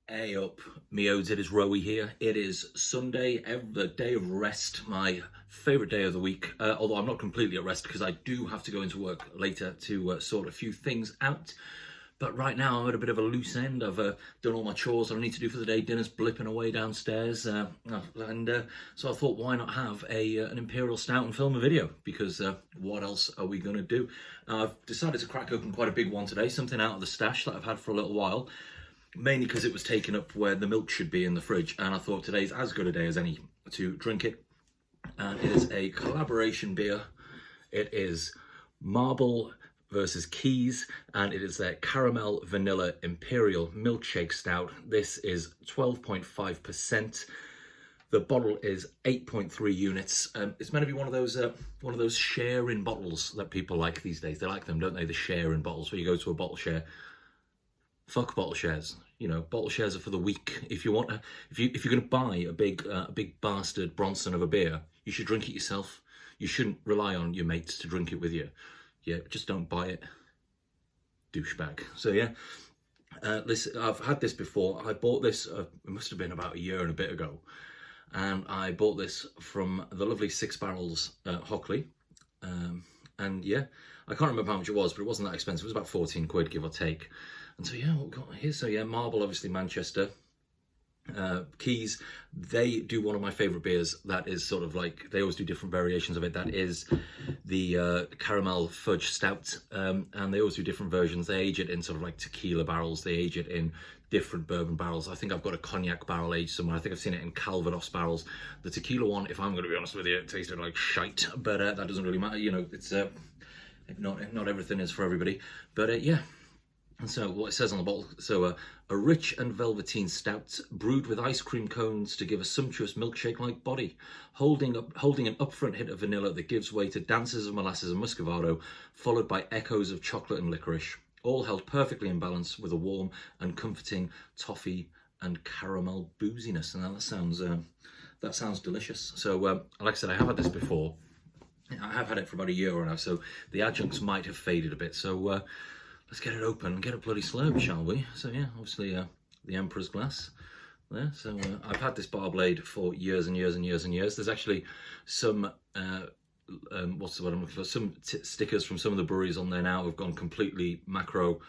Hey up, me odes, it is Rowie here. It is Sunday, the day of rest, my favourite day of the week. Although I'm not completely at rest because I do have to go into work later to sort a few things out. But right now I'm at a bit of a loose end. I've done all my chores that I need to do for the day. Dinner's blipping away downstairs, and so I thought, why not have an Imperial Stout and film a video? Because what else are we going to do? I've decided to crack open quite a big one today, something out of the stash that I've had for a little while. Mainly because it was taken up where the milk should be in the fridge, and I thought today's as good a day as any to drink it. And it is a collaboration beer. It is Marble versus Kees, and it is their Caramel Vanilla Imperial Milkshake Stout. This is 12.5%. The bottle is 8.3 units. It's meant to be one of those share-in bottles that people like these days. They like them, don't they? The share-in bottles where you go to a bottle share. Fuck bottle shares. You know, bottle shares are for the weak. If you want, if you're going to buy a big bastard Bronson of a beer, you should drink it yourself. You shouldn't rely on your mates to drink it with you. Yeah, just don't buy it, douchebag. So yeah, listen, I've had this before. I bought this. It must have been about a year and a bit ago, and I bought this from the lovely Six Barrels Hockley. And yeah, I can't remember how much it was, but it wasn't that expensive. It was about 14 quid, give or take. And so yeah, what we got here? So yeah, Marble, obviously Manchester. Kees, they do one of my favourite beers that is sort of like, they always do different variations of it. That is the Caramel Fudge Stout, and they always do different versions. They age it in sort of like tequila barrels. They age it in different bourbon barrels. I think I've got a cognac barrel aged somewhere. I think I've seen it in Calvados barrels. The tequila one, if I'm going to be honest with you, it tasted like shite, but that doesn't really matter. You know, it's not everything is for everybody, but yeah. And so what it says on the bottle, so a rich and velveteen stout brewed with ice cream cones to give a sumptuous milkshake-like body, holding an upfront hit of vanilla that gives way to dances of molasses and muscovado, followed by echoes of chocolate and licorice, all held perfectly in balance with a warm and comforting toffee and caramel booziness. And that sounds delicious. So like I said, I have had this before. I have had it for about a year or now, so the adjuncts might have faded a bit. So let's get it open and get a bloody slurp, shall we? So yeah, obviously the Emperor's glass there. So I've had this bar blade for years and years and years and years. There's actually some, what's the word I'm looking for? Some stickers from some of the breweries on there now have gone completely macro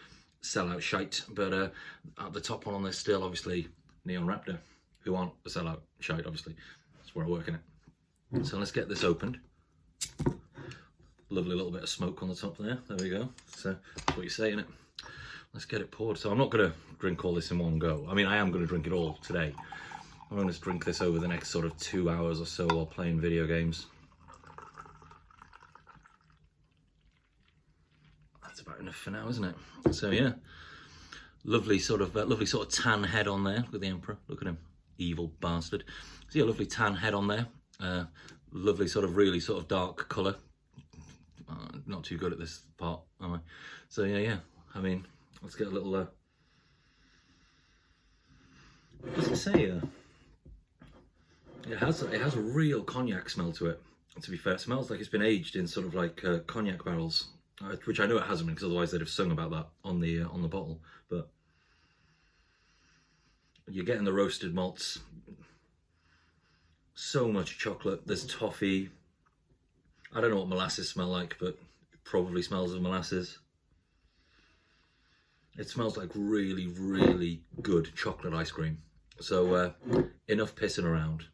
sellout shite. But at the top one on there still, obviously, Neon Raptor, who aren't a sellout shite, obviously. That's where I work in it. So let's get this opened. Lovely little bit of smoke on the top there. There we go. So that's what you say, innit? Let's get it poured. So I'm not going to drink all this in one go. I mean, I am going to drink it all today. I'm going to drink this over the next sort of 2 hours or so while playing video games. That's about enough for now, isn't it? So yeah, lovely sort of tan head on there with the Emperor. Look at him, evil bastard. So yeah, lovely tan head on there. Lovely sort of really sort of dark colour. Not too good at this part, am I? So yeah. I mean, let's get a little. What does it say? It has a real cognac smell to it. To be fair, it smells like it's been aged in sort of like cognac barrels, which I know it hasn't been, because otherwise they'd have sung about that on the bottle. But you're getting the roasted malts. So much chocolate. There's toffee. I don't know what molasses smell like, but it probably smells of molasses. It smells like really, really good chocolate ice cream. So enough pissing around.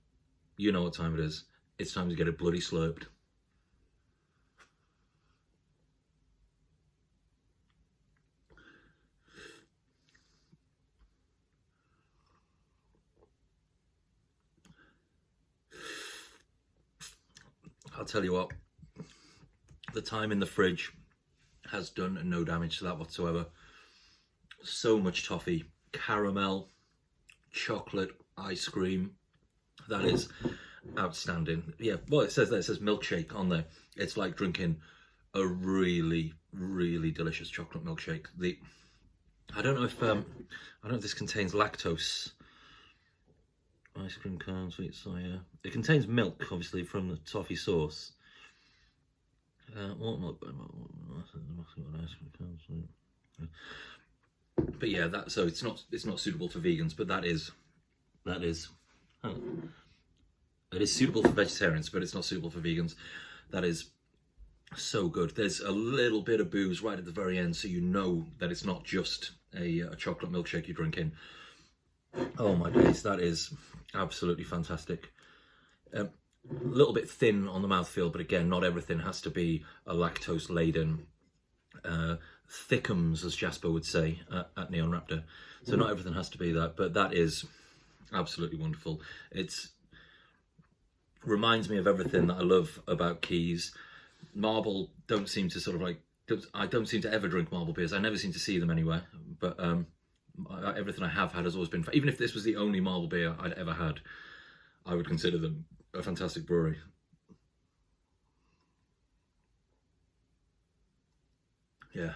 You know what time it is. It's time to get it bloody slurped. I'll tell you what, the time in the fridge has done no damage to that whatsoever. So much toffee, caramel, chocolate, ice cream. That is outstanding. Yeah, well, it says milkshake on there. It's like drinking a really, really delicious chocolate milkshake. I don't know if this contains lactose. Ice cream cone, sweet soya. It contains milk, obviously, from the toffee sauce. What milk? But yeah, so it's not suitable for vegans, but that is it is suitable for vegetarians, but it's not suitable for vegans. That is so good. There's a little bit of booze right at the very end, so you know that it's not just a chocolate milkshake you're drinking. Oh my days, that is absolutely fantastic. A little bit thin on the mouthfeel, but again, not everything has to be a lactose-laden thickums, as Jasper would say at Neon Raptor. So not everything has to be that, but that is absolutely wonderful. It's reminds me of everything that I love about Kees. Marble don't seem to sort of like, I don't seem to ever drink marble beers. I never seem to see them anywhere, but everything I have had has always been, even if this was the only marble beer I'd ever had, I would consider them a fantastic brewery. Yeah,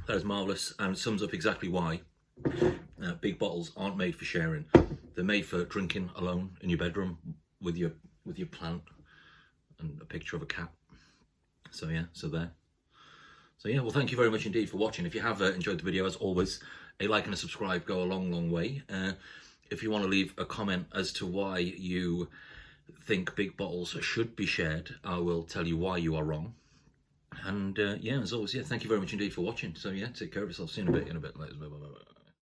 that is marvellous and sums up exactly why big bottles aren't made for sharing. They're made for drinking alone in your bedroom with your plant and a picture of a cat. So yeah, so there. So yeah, well, thank you very much indeed for watching. If you have enjoyed the video, as always, a like and a subscribe go a long, long way. If you want to leave a comment as to why you think big bottles should be shared, I will tell you why you are wrong. And yeah, as always, yeah, thank you very much indeed for watching. So yeah, take care of yourself. See you in a bit. Later. Bye.